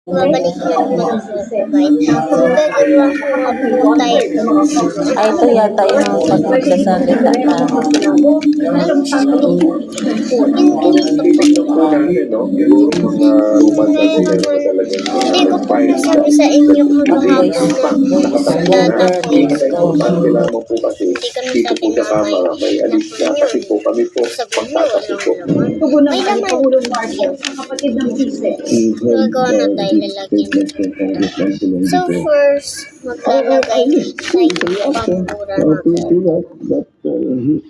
Babalik yun mag-provide. So, gagawin ko nga po tayo. Ay, ito yata yung pag magsasalita na. Hindi ko po nasabi sa inyo kung kahapon na dadating. Kailangan mo po kasi dito po siya kama may alis na kasi po kami po pagtatapos po. May laman. Kapatid ng Pise. Gagawa na tayo lalagyan. So first, maglalagay tayo ng pampura natin.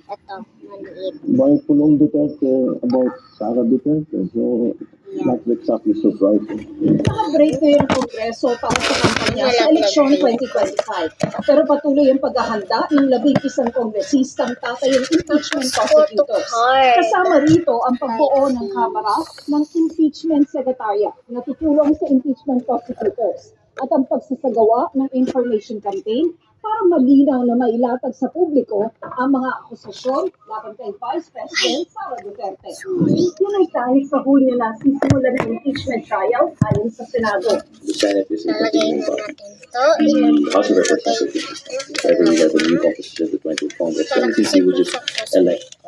Ito, maliit. By Pulong Duterte about Sara Duterte, so not exactly surprising. Naka-break na yung Kongreso para sa kampanya sa eleksyon 2025. Pero patuloy ang paghahanda ng 11 kongresistang tatayong impeachment prosecutors. Kasama rito ang pagbuo ng Kamara ng Impeachment Secretariat na tutulong sa impeachment prosecutors at ang pagsasagawa ng information campaign para malinaw na mailatag sa publiko ang mga akusasyon laban kay Vice President Sara Duterte. Yun ay kahit sa Hulyo na sisimula ng impeachment trial ayon sa Senado. The Senate is Lalagay continuing na by natin ito. the House of Representatives. Every we have a new composition of the 20th Congress. And if we would just elect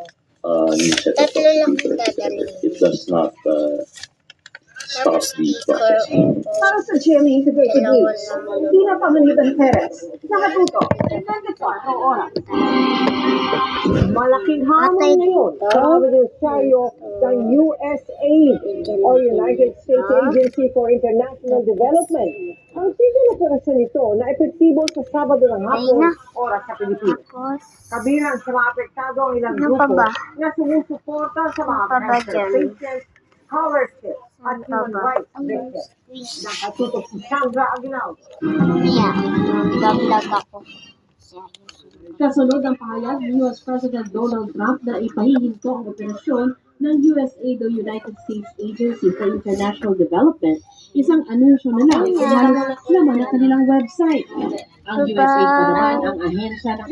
a new set of Tatlo lang prosecutors, it does not stop the process. Para sa GMA Integrated News, Tina Pamaniban Perez, nakatuto, 24 oras. Malaking hamon ngayon sa benepisaryo ng USAID o United States Agency for International Development. Ang tigil operasyon nito na epektibo sa Sabado ng hapon oras sa Pilipinas. Kabilang sa mga apektado ang ilang grupo na sumusuporta sa mga cancer patients, scholarship at human rights victims. Nakatutok si Sandra Aguinaldo. Yeah, nag-vlog ako. Kasunod ang pahayag ni US President Donald Trump na ipahihinto ang operasyon ng USAID o United States Agency for International Development. Isang anunsyo na lang kung halos laman ang kanilang website. Ang USAID pa naman ang ahensya ng